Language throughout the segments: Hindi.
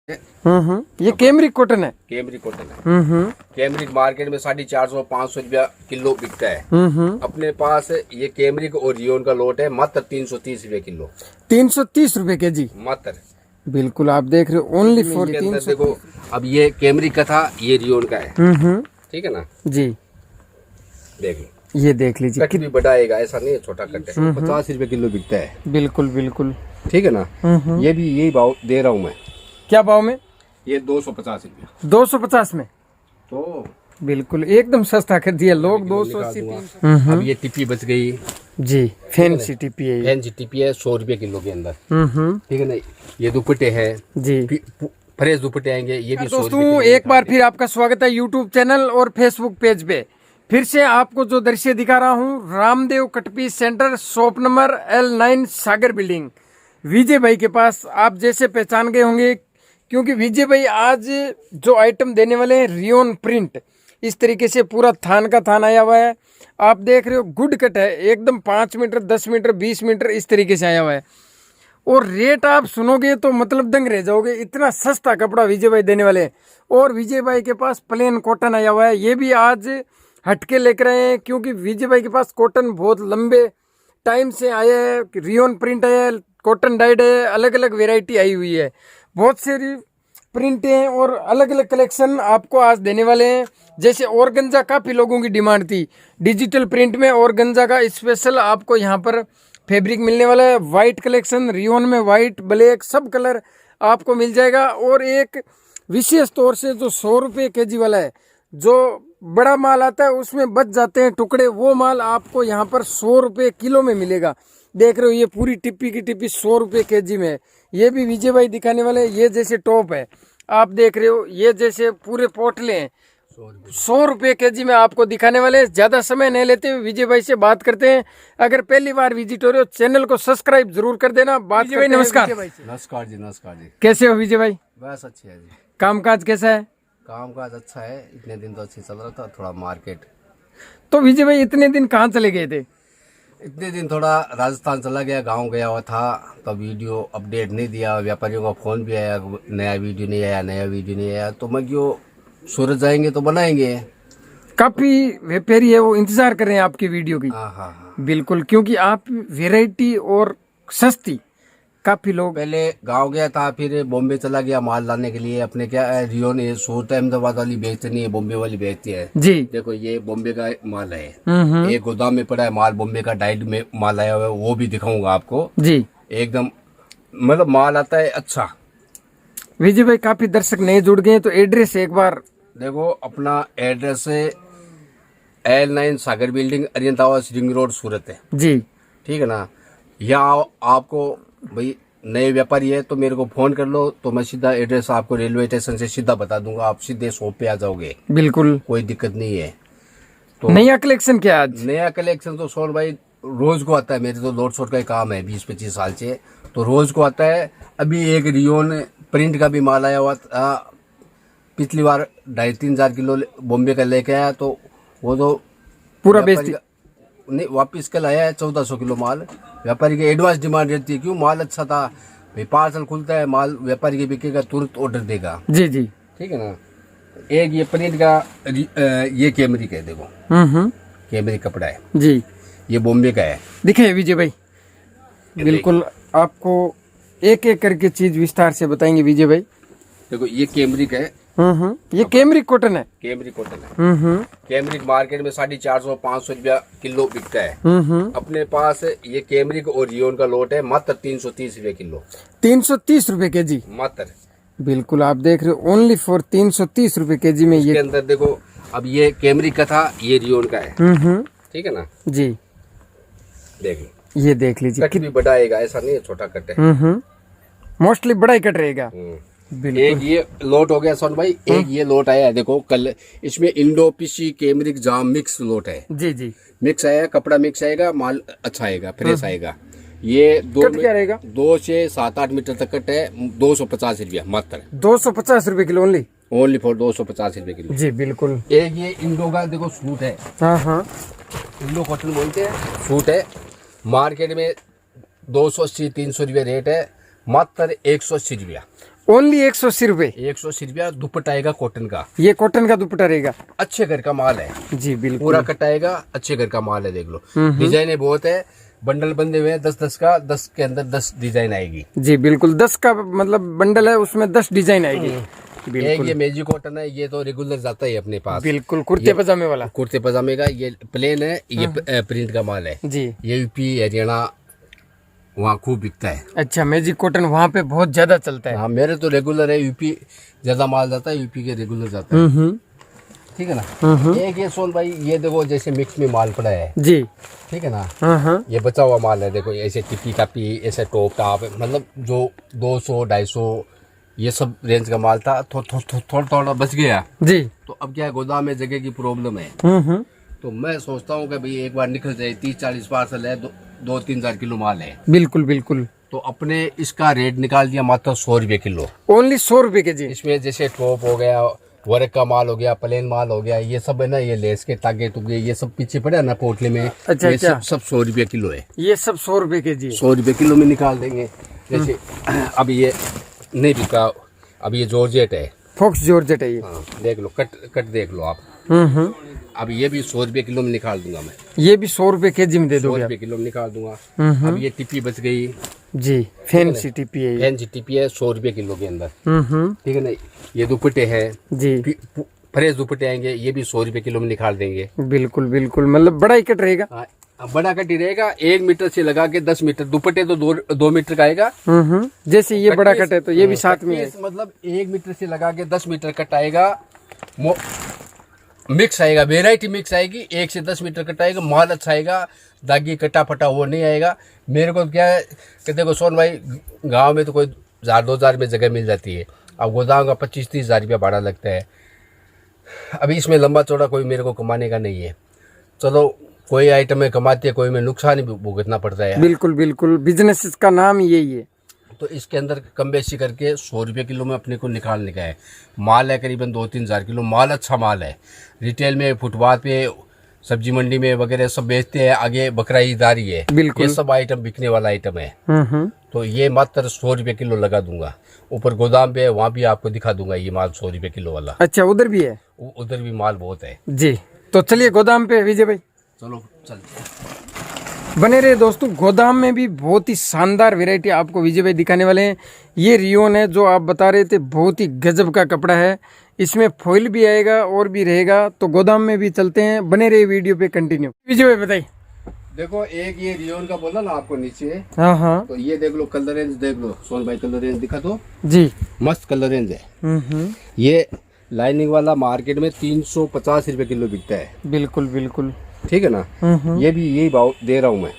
ये कैमरिक कॉटन है। कैमरिक कॉटन है। कैमरिक मार्केट में 450-500 रुपया किलो बिकता है। अपने पास ये कैमरिक और रियोन का लोट है मात्र 330 रुपए किलो। 330 रुपए के जी मात्र। बिल्कुल आप देख रहे हो ओनली फॉर 330। देखो अब ये कैमरिक का था, ये रियोन का है। ठीक है ना जी। देख लो, ये देख लीजिए कट भी बड़ा आएगा, ऐसा नहीं है छोटा कट है। 50 रुपए किलो बिकता है। बिल्कुल बिल्कुल ठीक है ना। ये भी यही भाव दे रहा हूँ मैं। क्या भाव में? ये 250 रुपया। 250 में तो बिल्कुल एकदम सस्ता कर दिया लोग। 280 अब ये टिप्पी बच गई जी। फैंसी टिप्पी है। फैंसी टिप्पी है 100 रुपए किलो के अंदर। ठीक है ना। ये दुपट्टे हैं जी, फ्रेश दुपट्टे आएंगे। ये भी दोस्तों एक बार फिर आपका स्वागत है यूट्यूब चैनल और फेसबुक पेज पे। फिर से आपको जो दृश्य दिखा रहा हूँ Ramdev cut piece centre, shop number L9 सागर बिल्डिंग, विजय भाई के पास। आप जैसे पहचान गए होंगे क्योंकि विजय भाई आज जो आइटम देने वाले हैं रियोन प्रिंट, इस तरीके से पूरा थान का थान आया हुआ है। आप देख रहे हो गुड कट है एकदम, 5 मीटर 10 मीटर 20 मीटर इस तरीके से आया हुआ है। और रेट आप सुनोगे तो मतलब दंग रह जाओगे, इतना सस्ता कपड़ा विजय भाई देने वाले हैं। और विजय भाई के पास प्लेन कॉटन आया हुआ है, ये भी आज हटके लेकर आए हैं क्योंकि विजय भाई के पास कॉटन बहुत लंबे टाइम से आया है। रियोन प्रिंट आया है, कॉटन डाइड है, अलग अलग वेराइटी आई हुई है, बहुत सारी प्रिंटें हैं और अलग अलग कलेक्शन आपको आज देने वाले हैं। जैसे ऑर्गेन्जा काफ़ी लोगों की डिमांड थी, डिजिटल प्रिंट में ऑर्गेन्जा का स्पेशल आपको यहाँ पर फैब्रिक मिलने वाला है। वाइट कलेक्शन, रियोन में वाइट ब्लैक सब कलर आपको मिल जाएगा। और एक विशेष तौर से जो 100 रुपये के जी वाला है, जो बड़ा माल आता है उसमें बच जाते हैं टुकड़े, वो माल आपको यहाँ पर 100 रुपये किलो में मिलेगा। देख रहे हो ये पूरी टिप्पी की टिप्पी 100 रुपये के जी में है। ये भी विजय भाई दिखाने वाले। ये जैसे टॉप है आप देख रहे हो, ये जैसे पूरे पोटले हैं 100 रुपये के जी में आपको दिखाने वाले। ज्यादा समय नहीं लेते हुए विजय भाई से बात करते हैं। अगर पहली बार विजिट हो रहे हो चैनल को सब्सक्राइब जरूर कर देना। बात भाई नमस्कार। नमस्कार जी। नमस्कार जी। कैसे हो विजय भाई? बस अच्छे है जी। कामकाज कैसा है? कामकाज अच्छा है, इतने दिन तो अच्छी चल रहा था, थोड़ा मार्केट। तो विजय भाई इतने दिन कहाँ चले गए थे? इतने दिन थोड़ा राजस्थान चला गया, गांव गया हुआ था, तो वीडियो अपडेट नहीं दिया। व्यापारियों का फोन भी आया, नया वीडियो नहीं आया, नया वीडियो नहीं आया। तो मैं क्यों, सूरत जाएंगे तो बनाएंगे। काफी व्यापारी है वो इंतजार कर रहे हैं आपकी वीडियो की। हाँ बिल्कुल, क्योंकि आप वेराइटी और सस्ती, काफी लोग। पहले गांव गया था, फिर बॉम्बे चला गया माल लाने के लिए। अपने क्या है, रियोन ये सूरत अहमदाबाद वाली बेचती नहीं है, बॉम्बे वाली बेचती है जी। देखो ये बॉम्बे का माल है, एक गोदाम में पड़ा है माल, बॉम्बे का डाइट में माल आया हुआ है, वो भी दिखाऊंगा आपको जी। एकदम मतलब माल आता है अच्छा। विजय भाई काफी दर्शक नए जुड़ गए हैं, तो एड्रेस एक बार देखो। अपना एड्रेस है L9 सागर बिल्डिंग, अरियंतावा रिंग रोड सूरत है जी। ठीक है ना। यहाँ आपको भाई नए व्यापारी है तो मेरे को फोन कर लो, तो मैं सीधा एड्रेस आपको रेलवे स्टेशन से सीधा बता दूंगा, आप सीधे शॉप पे आ जाओगे। बिल्कुल कोई दिक्कत नहीं है। तो नया कलेक्शन क्या आज? नया कलेक्शन तो सोन भाई रोज को आता है, मेरे तो लोड शॉट का ही काम है 20-25 साल से, तो रोज को आता है। अभी एक रियोन प्रिंट का भी माल आया हुआ था, पिछली बार 2.5-3 किलो बॉम्बे का लेके आया, तो वो तो पूरा बेच नहीं, वापिस कल आया है 1400 किलो माल। व्यापारी की एडवांस डिमांड रहती है, क्यों माल अच्छा था भाई, पार्सल खुलता है माल व्यापारी के बिकेगा, तुरंत ऑर्डर देगा जी जी। ठीक है ना। एक ये प्रिंट का ये कैमरिक है, देखो कैमरिक कपड़ा है जी, ये बॉम्बे का है। दिखे विजय भाई, बिल्कुल आपको एक एक करके चीज विस्तार से बताएंगे विजय भाई। देखो ये कैमरिक है। ये कैमरिक कॉटन है। कैमरिक कॉटन है। कैमरिक मार्केट में 450-500 रुपया किलो बिकता है। अपने पास ये कैमरिक और रियोन का लोट है मात्र 330 रुपए किलो। 330 रुपए के जी मात्र। बिल्कुल आप देख रहे हो ओनली फॉर 330 रुपए के जी में। ये अंदर देखो, अब ये कैमरिक का था, ये रियोन का है। ठीक है ना जी। देख लो, ये देख लीजिए, कट भी बड़ा आएगा, ऐसा नहीं है छोटा कट है। मोस्टली बड़ा ही कट रहेगा। एक ये लोट हो गया सोन भाई, एक ये लोट आया है देखो कल, इसमें इंडो पीसी कैमरिक जाम मिक्स लोट है जी जी। मिक्स आया, कपड़ा मिक्स आएगा, माल अच्छा आएगा, फ्रेश आएगा। ये क्या रहेगा? 2 से 7-8 मीटर तक कट है, 250 रुपया मात्र। 250 रुपए किलो ओनली फॉर 250 रुपए किलो जी। बिल्कुल। एक ये इंडो का देखो सूट है, इंडो कॉटन बोलते हैं, सूट है। मार्केट में 280-300 रुपया रेट है, मात्र 180 रुपया ओनली 180 रुपए। 180 रुपया। दुपट्टा आएगा कॉटन का, ये कॉटन का दुपट्टा रहेगा। अच्छे घर का माल है जी बिल्कुल, पूरा कट आएगा, अच्छे घर का माल है। देख लो डिजाइन बहुत है, बंडल बंधे हुए हैं 10-10 का, 10 के अंदर 10 डिजाइन आएगी। जी बिल्कुल, 10 का मतलब बंडल है, उसमें 10 डिजाइन आएगी। एक ये मैजिक कॉटन है, ये तो रेगुलर जाता है अपने पास। बिल्कुल, कुर्ते पजामे वाला। कुर्ते पजामे का ये प्लेन है, ये प्रिंट का माल है जी। ये यूपी हरियाणा वहाँ खूब बिकता है। अच्छा, मैजिक कॉटन वहाँ पे बहुत ज्यादा चलता है। हाँ मेरे तो रेगुलर है, यूपी ज्यादा माल जाता है, यूपी के रेगुलर जाता है। ठीक है ना। एक ये सोन भाई, ये देखो जैसे मिक्स में माल पड़ा है जी। ठीक है ना। ये बचा हुआ माल है, देखो ऐसे टिप्पी कापी, ऐसे टॉप टाप, मतलब जो 200-250 ये सब रेंज का माल था। थोड़ा बच गया जी। तो अब क्या है, गोदाम में जगह की प्रॉब्लम है। तो मैं सोचता हूँ कि भाई एक बार निकल जाए, 30-40 पार्सल है, 2-3 हजार किलो माल है। बिल्कुल बिल्कुल। तो अपने इसका रेट निकाल दिया मात्र 100 रुपये किलो। ओनली 100 रुपए के जी। इसमें जैसे टॉप हो गया, वर्क का माल हो गया, प्लेन माल हो गया, ये सब है ना, ये लेस के तागे तुगे ये सब पीछे पड़े ना पोटले में। अच्छा, ये अच्छा। सब 100 रुपये किलो है। ये सब 100 रुपए के जी। 100 रुपये किलो में निकाल देंगे। जैसे अब ये नहीं बिका, अब ये जॉर्जेट है, फॉक्स जॉर्जेट है ये। हाँ देख लो, कट देख लो आप। अब ये भी 100 रुपये किलो में निकाल दूंगा मैं। ये भी 100 रुपए के जी में दे 100 दोगे आप? रुपये किलो में निकाल दूंगा। अब ये टिप्पी बच गई जी, फैंसी टिप्पी है ये। फैंसी टिप्पी है 100 रुपये किलो के अंदर। ठीक है ना। ये दुपट्टे हैं जी, फ्रेश दुपट्टे आएंगे, ये भी 100 रुपये किलो में निकाल देंगे। बिल्कुल बिल्कुल, मतलब बड़ा ही कट रहेगा। हाँ, बड़ा कट ही रहेगा, 1 मीटर से लगा के 10 मीटर। दुपट्टे तो 2 मीटर का आएगा। जैसे ये बड़ा कट है तो ये भी साथ में है। मतलब 1 मीटर से लगा के 10 मीटर कट आएगा। मिक्स आएगा, वेराइटी मिक्स आएगी। 1 से 10 मीटर कट आएगा, माल अच्छा आएगा, दागी कटा फटा वो नहीं आएगा। मेरे को क्या है कि देखो सोन भाई, गांव में तो कोई 1000-2000 में जगह मिल जाती है। अब गोदाम का 25-30 हजार रुपया भाड़ा लगता है। अभी इसमें लंबा चौड़ा कोई मेरे को कमाने का नहीं है। चलो कोई आइटम में कमाती है, कोई में नुकसान ही भुगतना पड़ता है। बिल्कुल बिल्कुल, बिजनेस का नाम यही है। तो इसके अंदर कम बेशी करके 100 रुपये किलो में अपने को निकालने का है। माल है करीबन 2-3 हजार किलो, माल अच्छा माल है। रिटेल में, फुटपाथ पे, सब्जी मंडी में वगैरह सब बेचते हैं। आगे बकरा ईदारी है, ये सब आइटम बिकने वाला आइटम है। तो ये मात्र 100 रुपये किलो लगा दूंगा। ऊपर गोदाम पे वहाँ भी आपको दिखा दूंगा ये माल 100 रुपये किलो वाला। अच्छा, उधर भी है? उधर भी माल बहुत है जी। तो चलिए गोदाम पे विजय भाई, चलो चलते हैं। बने रहे दोस्तों। गोदाम में भी बहुत ही शानदार वैरायटी आपको विजय भाई दिखाने वाले हैं। ये रियोन है जो आप बता रहे थे, बहुत ही गजब का कपड़ा है। इसमें फॉइल भी आएगा और भी रहेगा। तो गोदाम में भी चलते हैं, बने रहे वीडियो पे कंटिन्यू। विजय भाई बताइए। देखो एक ये रियोन का बोला ना आपको नीचे, हाँ हाँ, तो ये देख लो, कलर रेंज देख लो सोन भाई, कलर रेंज दिखा दो जी। मस्त कलर रेंज है। ये लाइनिंग वाला मार्केट में 350 रुपये किलो बिकता है। बिल्कुल बिल्कुल, ठीक है ना। ये भी यही भाव दे रहा हूँ मैं।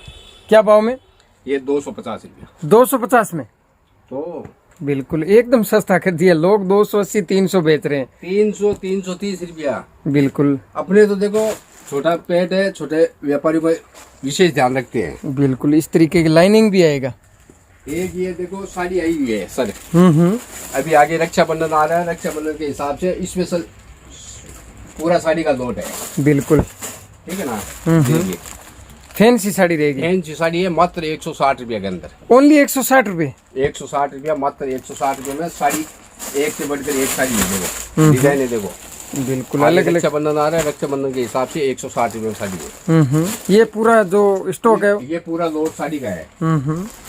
क्या भाव में? ये 250 रुपया। 250 में? तो बिल्कुल एकदम सस्ता कर दिया। लोग 280-300 बेच रहे हैं। 300-330 रुपया। बिल्कुल। अपने तो देखो छोटा पेट है, छोटे व्यापारी को विशेष ध्यान रखते हैं। बिल्कुल, इस तरीके की लाइनिंग भी आएगा। एक ये देखो साड़ी आई हुई है सर। अभी आगे रक्षाबंधन आ रहा है, रक्षाबंधन के हिसाब से इसमें सर पूरा साड़ी का लोट है। बिल्कुल, ठीक है ना। फैंसी साड़ी रहेगी। फैंसी साड़ी है मात्र 160 रुपया के अंदर। ओनली 160 रुपए? 160 रुपया, मात्र 160 रुपये में साड़ी। एक से बढ़कर एक साड़ी है, देखो डिजाइन है देखो। बिल्कुल अलग अलग। रक्षाबंधन आ रहा है, रक्षाबंधन के हिसाब से 160 रुपये में साड़ी है। ये पूरा जो स्टॉक है, ये पूरा लोट साड़ी का है।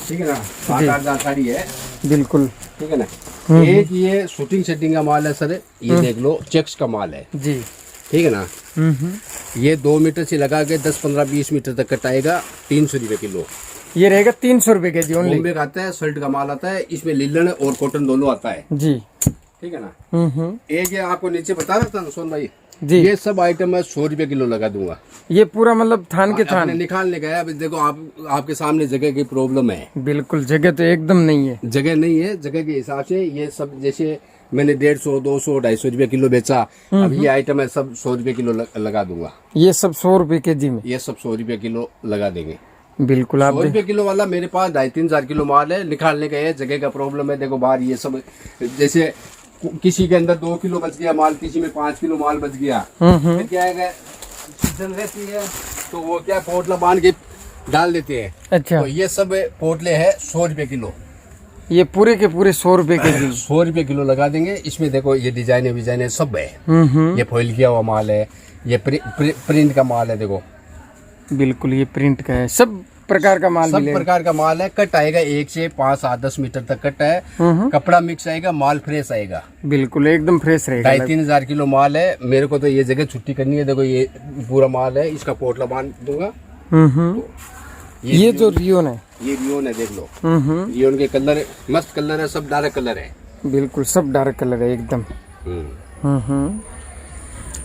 ठीक है ना। 7-8 साड़ी है। बिल्कुल, ठीक है ना। एक ये शूटिंग सेटिंग का माल है सर, ये देख लो, चेक्स का माल है जी। ठीक है ना। ये 2 मीटर से लगा के 10-15-20 मीटर तक कटाएगा। 300 रुपये किलो। ये रहेगा 300 रुपए के जी ओनली। बॉम्बे का आता है, शर्ट का माल आता है, इसमें लिलन और कॉटन दोनों आता है जी। ठीक है ना। एक ये आपको नीचे बता रहा था ना सोन भाई जी, ये सब आइटम मैं 100 रुपये किलो लगा दूंगा। ये पूरा मतलब थान के थान निकालने का है। अभी देखो आपके सामने जगह की प्रॉब्लम है। बिल्कुल, जगह तो एकदम नहीं है। जगह नहीं है, जगह के हिसाब से ये सब, जैसे मैंने 150, 200, 250 रुपये किलो बेचा, अब ये आइटम है सब 100 रुपये किलो लगा दूंगा। ये सब 100 रुपए के जी में? ये सब 100 रुपये किलो लगा देंगे। बिल्कुल। आप 100 रुपये किलो वाला मेरे पास 2.5-3 हजार किलो माल है। निकालने का है, जगह का प्रॉब्लम है। देखो बाहर ये सब, जैसे किसी के अंदर 2 किलो बच गया माल, किसी में 5 किलो माल बच गया, फिर क्या है, सीजन रहती है तो वो क्या पोटला बांध के डाल देते हैं। अच्छा। तो ये सब पोटले है 100 रुपये किलो। ये पूरे के पूरे 100 रुपए के जी? 100 रुपए किलो लगा देंगे। इसमें देखो ये डिजाइन सब है। ये फॉइल किया हुआ माल है, ये प्रिंट का माल है। देखो बिल्कुल ये प्रिंट का है, सब प्रकार का माल, सब प्रकार का माल है। कट आएगा 1 से 5, 7, 10 मीटर तक कट है। कपड़ा मिक्स आएगा, माल फ्रेश आएगा, बिल्कुल एकदम फ्रेश रहेगा। 2,500-3 हजार किलो माल है। मेरे को तो ये जगह छुट्टी करनी है। देखो ये पूरा माल है, इसका पोटला बांध दूंगा। तो ये जो रियोन है, ये रियोन है, देख लो। रियोन के कलर मस्त कलर है, सब डार्क कलर है। बिल्कुल सब डार्क कलर है एकदम।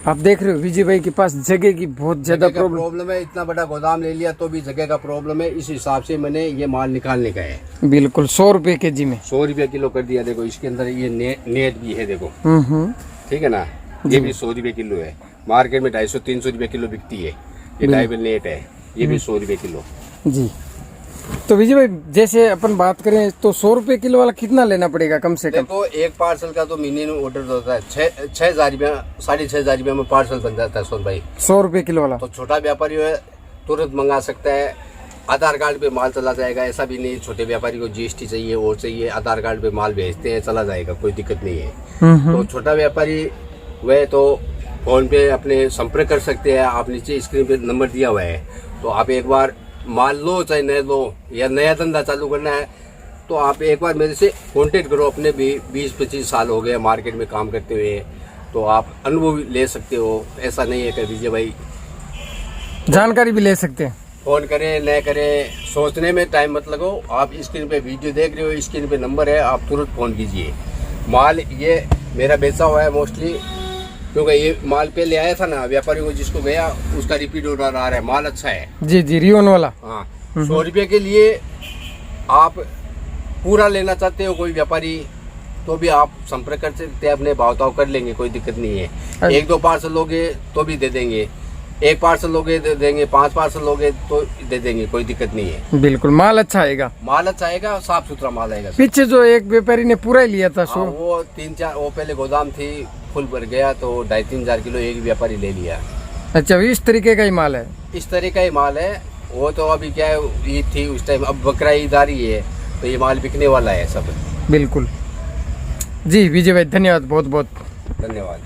आप देख रहे हो विजय भाई के पास जगह की बहुत ज्यादा प्रॉब्लम है। इतना बड़ा गोदाम ले लिया तो भी जगह का प्रॉब्लम है। इस हिसाब से मैंने ये माल निकालने का है। बिल्कुल 100 रुपए के जी में 100 रुपए किलो कर दिया। देखो इसके अंदर ये नेट भी है, देखो। ठीक है ना, ये भी 100 रुपए किलो है। मार्केट में 250-300 रुपए किलो बिकती है। ये डाइबल नेट है, ये भी 100 रुपए किलो जी। तो विजय भाई जैसे अपन बात करें तो 100 रुपए किलो वाला कितना लेना पड़ेगा कम से कम? देखो एक पार्सल का तो मिनिमम ऑर्डर होता है 6,000 रुपया, 6,500 रुपया में पार्सल बन जाता है। सोन भाई 100 रुपए किलो वाला तो छोटा व्यापारी है तुरंत मंगा सकता है। आधार कार्ड पे माल चला जाएगा, ऐसा भी नहीं। छोटे व्यापारी को GST चाहिए और चाहिए, आधार कार्ड पे माल भेजते हैं, चला जाएगा, कोई दिक्कत नहीं है। तो छोटा व्यापारी वह तो फोन पे अपने संपर्क कर सकते हैं। आप नीचे स्क्रीन पे नंबर दिया हुआ है, तो आप एक बार माल लो चाहे न लो, या नया धंधा चालू करना है तो आप एक बार मेरे से कांटेक्ट करो। अपने भी 20-25 साल हो गए मार्केट में काम करते हुए, तो आप अनुभव ले सकते हो। ऐसा नहीं है कि विजय भाई जानकारी भी ले सकते हैं। फोन करें न करें, सोचने में टाइम मत लगाओ। आप स्क्रीन पे वीडियो देख रहे हो, स्क्रीन पे नंबर है, आप तुरंत फोन कीजिए। माल ये मेरा बेचा हुआ है मोस्टली, क्योंकि ये माल पहले आया था ना, व्यापारी को जिसको गया उसका रिपीट ऑर्डर आ रहा है। माल अच्छा है जी जी, रियोन वाला। हाँ, 100 रुपये के लिए आप पूरा लेना चाहते हो कोई व्यापारी, तो भी आप संपर्क कर सकते हैं, अपने भाव ताव कर लेंगे, कोई दिक्कत नहीं है। 1-2 पार्सल लोगे तो भी दे देंगे, 1 पार्सल लोगे दे देंगे, 5 पार्सल लोगे तो दे देंगे, कोई दिक्कत नहीं है। बिल्कुल माल अच्छा आएगा, माल अच्छा आएगा, साफ सुथरा माल आएगा। पीछे जो एक व्यापारी ने पूरा ही लिया था वो 3-4 वो पहले गोदाम थी, फुल भर गया तो 2,500-3 हजार किलो एक व्यापारी ले लिया। अच्छा, इस तरीके का ही माल है? इस तरह का ही माल है। वो तो अभी क्या है, ईद थी उस टाइम, अब बकरा ईद आ रही है तो ये माल बिकने वाला है सब। बिल्कुल जी विजय भाई, धन्यवाद, बहुत बहुत धन्यवाद।